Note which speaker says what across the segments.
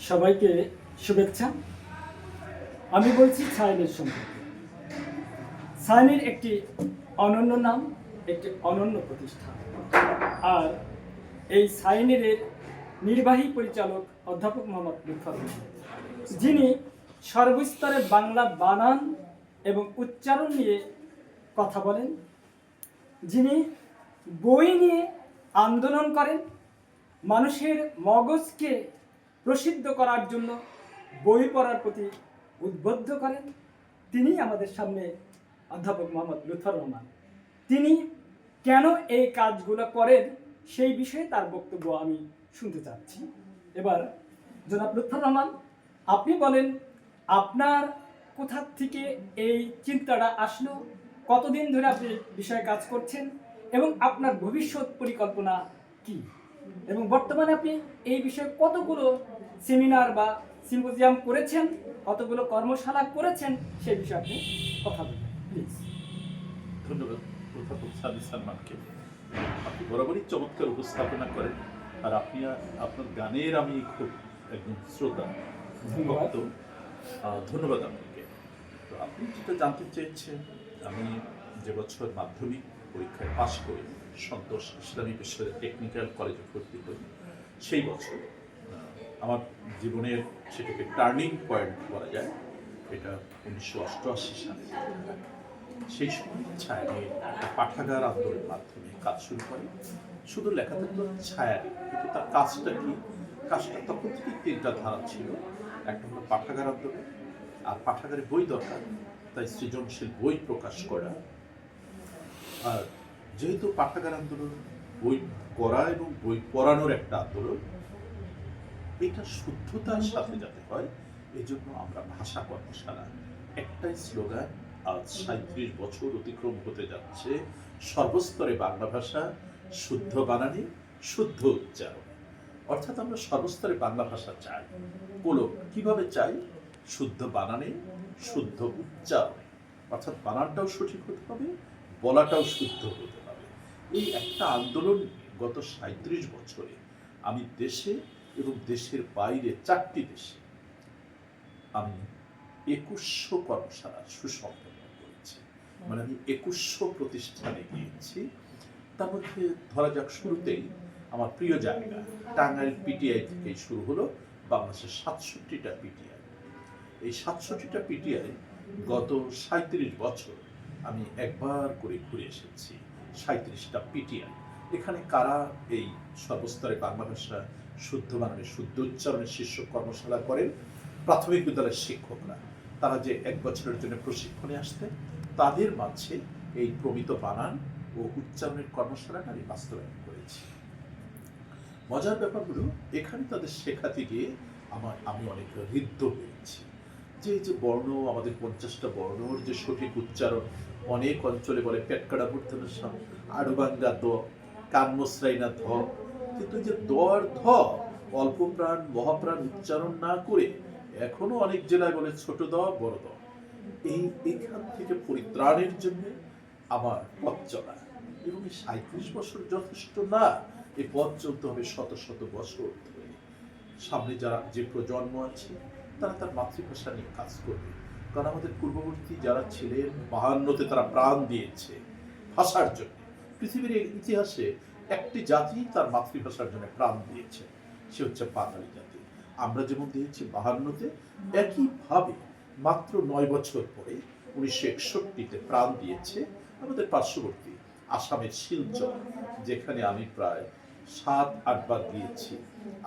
Speaker 1: সবাইকে শুভেচ্ছা। আমি বলছি ছায়ানীর সম্পর্কে। ছায়ানীর একটি অনন্য নাম, একটি অনন্য প্রতিষ্ঠান। আর এই ছায়ানীর নির্বাহী পরিচালক অধ্যাপক মোহাম্মদ লুৎফর রহমান, যিনি সর্বস্তরে বাংলা বানান এবং উচ্চারণ নিয়ে কথা বলেন, যিনি বই নিয়ে আন্দোলন করেন, মানুষের মগজকে প্রসিদ্ধ করার জন্য বই পড়ার প্রতি উদ্বুদ্ধ করেন। তিনি আমাদের সামনে অধ্যাপক মোহাম্মদ লুৎফর রহমান। তিনি কেন এই কাজগুলো করেন সেই বিষয়ে তার বক্তব্য আমি শুনতে চাচ্ছি। এবার জনাব লুৎফর রহমান, আপনি বলেন আপনার কোথা থেকে এই চিন্তাটা আসলো, কতদিন ধরে আপনি বিষয়ে কাজ করছেন এবং আপনার ভবিষ্যৎ পরিকল্পনা কি, এবং বর্তমানে আপনি এই বিষয়ে কতগুলো সেমিনার বা সিম্পোজিয়াম করেছেন, কতগুলো কর্মশালা করেছেন, সেই বিষয়ে আপনি কথা বলবেন প্লিজ।
Speaker 2: ধন্যবাদ অধ্যাপক সাদি সালমানকে। আপনি বরাবরই চমৎকার উপস্থাপনা করেন, আর আপনি আপনার গানের আমি খুব একদম শ্রোতা ভক্ত। ধন্যবাদ আপনাকে। তো আপনি যেটা জানতে চেয়েছেন, আমি যে বছর মাধ্যমিক পরীক্ষায় পাশ করি, সন্তোষ ইসলামী বিশ্ববিদ্যালয় টেকনিক্যাল কলেজে ভর্তি করি, সেই বছর আমার জীবনের সেটাকে টার্নিং পয়েন্ট বলা যায়। এটা 1988 সালে। সেই সময় ছায়ানীর একটা পাঠাগার আন্দোলনের মাধ্যমে কাজ শুরু করে। শুধু লেখা থাকলো ছায়ানী, কিন্তু তার কাজটা কি? কাজটা তখন থেকে তিনটা ধারা ছিল। একটা হলো পাঠাগার আন্দোলন, আর পাঠাগারে বই দরকার, তাই সৃজনশীল বই প্রকাশ করা। আর যেহেতু পাঠাগার আন্দোলন বই করা এবং বই পড়ানোর একটা আন্দোলন, এটা শুদ্ধতার সাথে যাতে হয়, এই জন্য আমরা ভাষা কর্মশালা, একটাই স্লোগান, আজ 37 বছর অতিক্রম হতে যাচ্ছে, সর্বস্তরে বাংলা ভাষা শুদ্ধ বানানে শুদ্ধ উচ্চারণ। অর্থাৎ আমরা সর্বস্তরে বাংলা ভাষা চাই। কিভাবে চাই? শুদ্ধ বানানে শুদ্ধ উচ্চারণে। অর্থাৎ বানানটাও সঠিক হতে হবে, বলাটাও শুদ্ধ হতে হবে। এই একটা আন্দোলন গত 37 বছরে আমি দেশে এবং দেশের বাইরে 4টি দেশে আমি 2100 কর্মশালা সুসম্পন্ন করেছি। মানে আমি 2100 প্রতিষ্ঠানে গিয়েছি। তার মধ্যে ধরা যাক শুরুতেই আমার প্রিয় জায়গা টাঙ্গাইল পিটিআই থেকেই শুরু হলো। বাংলাদেশের 67টা পিটিআই। এই 67টা পিটিআই গত 37 বছর আমি একবার করে ঘুরে এসেছি। 37টা পিটিআই। এখানে কারা এই সর্বস্তরে বাংলা ভাষা শুদ্ধ বানানে শুদ্ধ উচ্চারণের শীর্ষ কর্মশালা করেন? প্রাথমিক বিদ্যালয়ের শিক্ষকরা। তারা যে 1 বছরের জন্য প্রশিক্ষণে আসতেন, তাদের মাঝে এই প্রমিত বানান ও উচ্চারণের কর্মশালাটা আমি বাস্তবায়ন করেছি। মজার ব্যাপার হলো, এখানে তাদের শেখাতে গিয়ে আমি অনেক ঋদ্ধ হয়েছি। যে বর্ণ, আমাদের 50টা বর্ণর যে সঠিক উচ্চারণ, অনেক অঞ্চলে বলে পেটকাড়া মূর্ধন্য ষ, আড়ুবাঙ্গা দ, কানমসরাইনা ধ, কিন্তু যে দ আর ধ অল্প প্রাণ মহাপ্রাণ উচ্চারণ না করে এখনো অনেক জেলায় বলে ছোট দ বড় দ। এইখান থেকে পরিত্রাণের জন্য আমার পথ চলা, এবং এই 37 বছর যথেষ্ট না, এই পথ চলতে হবে শত শত বছর ধরে। সামনে যারা যে প্রজন্ম আছে, তারা তার মাতৃভাষা নিয়ে কাজ করবে। কারণ আমাদের পূর্ববর্তী যারা ছিলেন 52তে তারা প্রাণ দিয়েছে ভাষার জন্য। পৃথিবীর ইতিহাসে একটি জাতি তার মাতৃভাষার জন্য প্রাণ দিয়েছে, সে হচ্ছে বাঙালি জাতি। আমরা যেমন দিয়েছি 52তে, একইভাবে মাত্র 9 বছর পরে 1961তে প্রাণ দিয়েছে আমাদের পার্শ্ববর্তী আসামের শিলচর, যেখানে আমি প্রায় 7-8 বার গিয়েছি।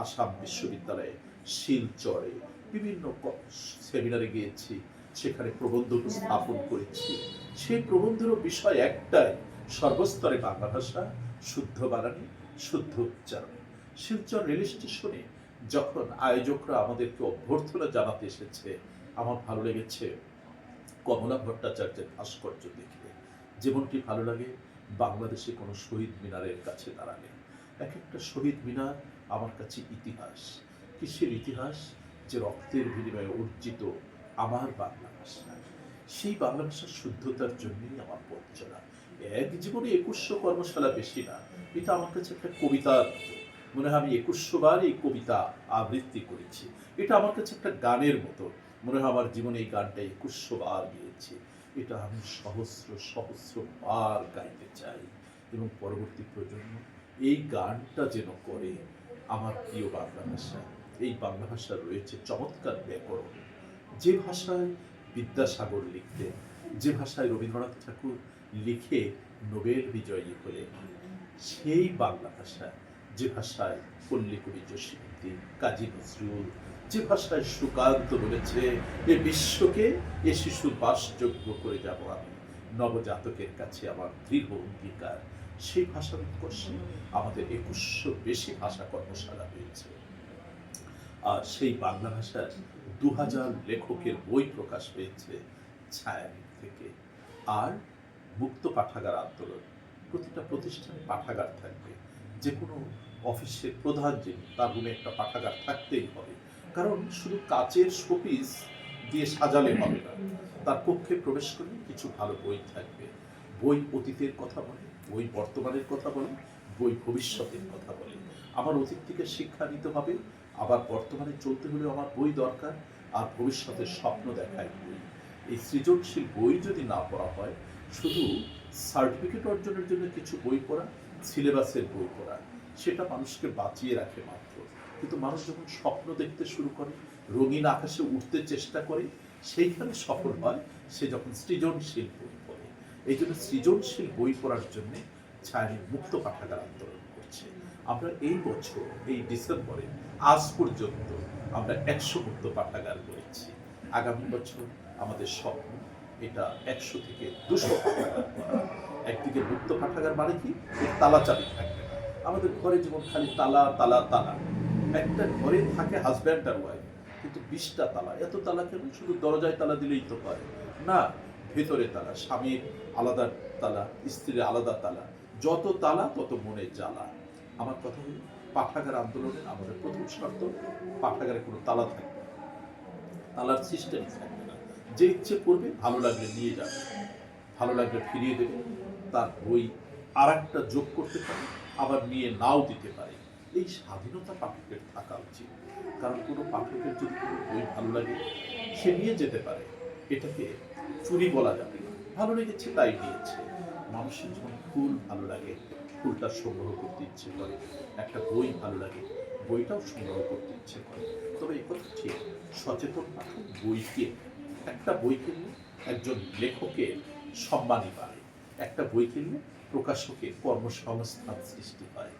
Speaker 2: আসাম বিশ্ববিদ্যালয়ে শিলচরে বিভিন্ন সেমিনারে গিয়েছি, সেখানে প্রবন্ধ উপস্থাপন করেছি। সেই প্রবন্ধেরও বিষয় একটাই, সর্বস্তরে বাংলা ভাষা শুদ্ধ বানানে শুদ্ধ উচ্চারণে। শিলচর রেল স্টেশনে যখন আয়োজকরা আমাদেরকে অভ্যর্থনা জানাতে এসেছে, আমার ভালো লেগেছে কমলা ভট্টাচার্যের ভাস্কর্য দেখে, যেমনটি ভালো লাগে বাংলাদেশে কোনো শহীদ মিনারের কাছে দাঁড়ালে। এক একটা শহীদ মিনার আমার কাছে ইতিহাস। কিসের ইতিহাস? যে রক্তের বিনিময়ে অর্জিত আমার বাংলা ভাষা। সেই বাংলা ভাষার শুদ্ধতার জন্যই আমার পথ চলা। এক জীবনে 2100 কর্মশালা বেশি না, এটা আমার কাছে একটা কবিতার মতো। মনে হয় আমি 2100 বার এই কবিতা আবৃত্তি করেছি। এটা আমার কাছে একটা গানের মতো, মনে হয় আমার জীবনে এই গানটা 2100 বার গেয়েছি। এটা আমি সহস্র সহস্র বার গাইতে চাই, এবং পরবর্তী প্রজন্ম এই গানটা যেন করে। আমার প্রিয় বাংলা ভাষা, এই বাংলা ভাষার রয়েছে চমৎকার ব্যাকরণ, যে ভাষায় বিদ্যাসাগর লিখতেন, যে ভাষায় রবীন্দ্রনাথ ঠাকুর লিখে নোবেল বিজয়ী হলেন, সেই বাংলা ভাষা, যে ভাষায় পল্লীকবি জসীমউদ্দিন, কাজী নজরুল, যে ভাষায় সুকান্ত বলেছে এ বিশ্বকে এ শিশুর বাসযোগ্য করে যাব আমি, নবজাতকের কাছে আমার দৃঢ় অঙ্গীকার, সেই ভাষার উৎকর্ষে আমাদের 2100 বেশি ভাষা কর্মশালা হয়েছে। আর সেই বাংলা ভাষার 2000 লেখকের বই প্রকাশ হয়েছে ছায়ানীড় থেকে। আর মুক্ত পাঠাগার আন্দোলন, প্রতিটা প্রতিষ্ঠানে পাঠাগার থাকবে, যে কোনো অফিসের প্রধান যিনি, তার রুমে একটা পাঠাগার থাকতেই হবে। কারণ শুধু কাচের শোপিস দিয়ে সাজালে হবে না, তার কক্ষে প্রবেশ করলে কিছু ভালো বই থাকবে। বই অতীতের কথা বলে, বই বর্তমানের কথা বলে, বই ভবিষ্যতের কথা বলে। আমার অতীত থেকে শিক্ষা নিতে হবে, আবার বর্তমানে চলতে হলে আমার বই দরকার, আর ভবিষ্যতের স্বপ্ন দেখায় বই। এই সৃজনশীল বই যদি না পড়া হয়, শুধু সার্টিফিকেট অর্জনের জন্য কিছু বই পড়া, সিলেবাসের বই পড়া, সেটা মানুষকে বাঁচিয়ে রাখে মাত্র। কিন্তু মানুষ যখন স্বপ্ন দেখতে শুরু করে, রঙিন আকাশে উঠতে চেষ্টা করে, সেইখানে সফল হয় সে যখন সৃজনশীল বই পড়ে। এই জন্য সৃজনশীল বই পড়ার জন্য ছায়ানীড় মুক্ত পাঠাগার আন্দোলন করছে। আমরা এই বছর, এই ডিসেম্বরে আজ পর্যন্ত আমরা 100 মুক্ত পাঠাগার করেছি। আগামী বছর আমাদের স্বপ্ন এটা 100 থেকে 200 পাঠাগার করা। একদিকে মুক্ত পাঠাগার মানে কি, তালা চাবি থাকবে না। আমাদের ঘরে যেমন খালি তালা তালা তালা, একটা ঘরে থাকে হাজব্যান্ড আর ওয়াইফ, কিন্তু 20টা তালা। এত তালা কেন? শুধু দরজায় তালা দিলেই তো হয় না, ভেতরে তালা, স্বামীর আলাদা তালা, স্ত্রীর আলাদা তালা, যত তালা তত মনে জ্বালা। আমার কথা হলো, পাঠাগার আন্দোলনে আমাদের প্রথম শর্ত, পাঠাগারে কোনো তালা থাকবে না, তালার সিস্টেম থাকবে না। যে ইচ্ছে করবে, ভালো লাগলে নিয়ে যাবে, ভালো লাগলে ফিরিয়ে দেবে, তার বই আর একটা যোগ করতে পারে, আবার নিয়ে নাও দিতে পারে। এই স্বাধীনতা পাঠকের থাকা উচিত। কারণ কোনো পাঠকের যদি কোনো বই ভালো লাগে, সে নিয়ে যেতে পারে, এটাকে চুরি বলা যাবে না। ভালো লেগেছে তাই নিয়েছে। মানুষের যখন ফুল ভালো লাগে, ফুলটা সংগ্রহ করতে ইচ্ছে করে, একটা বই ভালো লাগে, বইটাও সংগ্রহ করতে ইচ্ছে করে। তবে এই কথা ঠিক, সচেতন পাঠক বইকে, একটা বই কিনলে একজন লেখকের সম্মানই বাড়ে, একটা বই কিনলে প্রকাশকের কর্মসংস্থান সৃষ্টি হয়।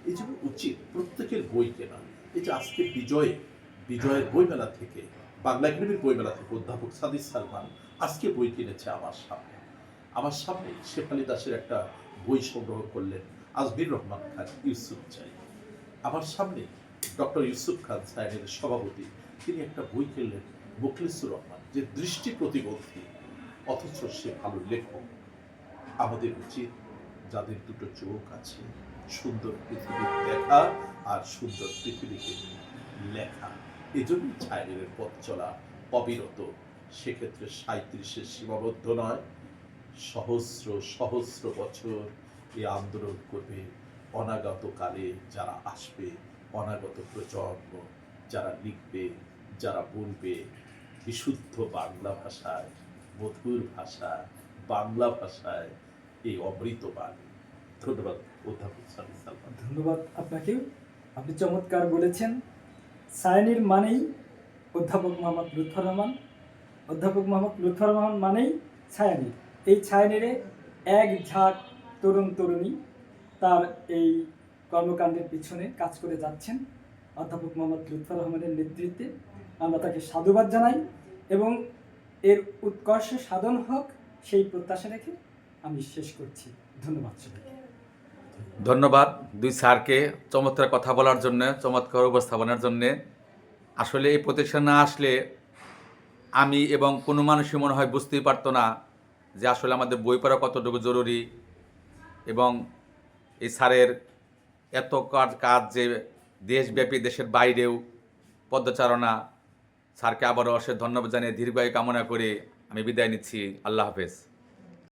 Speaker 2: এই জন্য উচিত প্রত্যেকের বই কেনা। এই যে আজকে বিজয়ের বইমেলা থেকে, বাংলা একাডেমির বইমেলা থেকে অধ্যাপক সাদিস সালমান আজকে বই কিনেছে আমার সামনে শেফালি দাসের একটা বই সংগ্রহ করলেন আজমির রহমান খান ইউসুফ চাই। আমার সামনে ডক্টর ইউসুফ খান ছায়ানীড়ের সভাপতি, তিনি একটা বই কিনলেন মুখলিসুর রহমান, যে দৃষ্টি প্রতিবন্ধী অথচ সে ভালো লেখক। আমাদের উচিত যাদের দুটো চোখ আছে, সুন্দর পৃথিবী দেখা আর সুন্দর পৃথিবীকে লেখা। এজন্যই ছায়ানীড়ের পথ চলা অবিরত। সেক্ষেত্রে 37-এ সীমাবদ্ধ নয়, সহস্র সহস্র বছর এই আন্দোলন করবে অনাগত কালে যারা আসবে, অনাগত প্রজন্ম যারা লিখবে, যারা বলবে বিশুদ্ধ বাংলা ভাষায়, মধুর ভাষায়, বাংলা ভাষায় এই অমৃত বাণী। ধন্যবাদ অধ্যাপক সাদিস সালমান।
Speaker 1: ধন্যবাদ আপনাকেও, আপনি চমৎকার বলেছেন। ছায়ানীড় মানেই অধ্যাপক মোহাম্মদ লুৎফর রহমান, অধ্যাপক মোহাম্মদ লুৎফর রহমান মানেই ছায়ানীড়। এই ছায়ানীড়ে এক ঝাঁক তরুণ তরুণী তার এই কর্মকাণ্ডের পিছনে কাজ করে যাচ্ছেন। অধ্যাপক মোহাম্মদ লুৎফর রহমানের নেতৃত্বে আমরা তাকে সাধুবাদ জানাই, এবং এর উৎকর্ষ সাধন হোক সেই প্রত্যাশা রেখে আমি শেষ করছি। ধন্যবাদ সবাইকে।
Speaker 3: ধন্যবাদ দুই স্যারকে চমৎকার কথা বলার জন্য, চমৎকার উপস্থাপনার জন্যে। আসলে এই প্রতিষ্ঠান না আসলে আমি এবং কোনো মানুষই মনে হয় বুঝতেই পারতো না যে আসলে আমাদের বই পড়া কতটুকু জরুরি, এবং এই স্যারের এত কাজ যে দেশব্যাপী, দেশের বাইরেও পদচারণা। স্যারকে আবারও অশেষ ধন্যবাদ জানিয়ে দীর্ঘায়ু কামনা করে আমি বিদায় নিচ্ছি। আল্লাহ হাফেজ।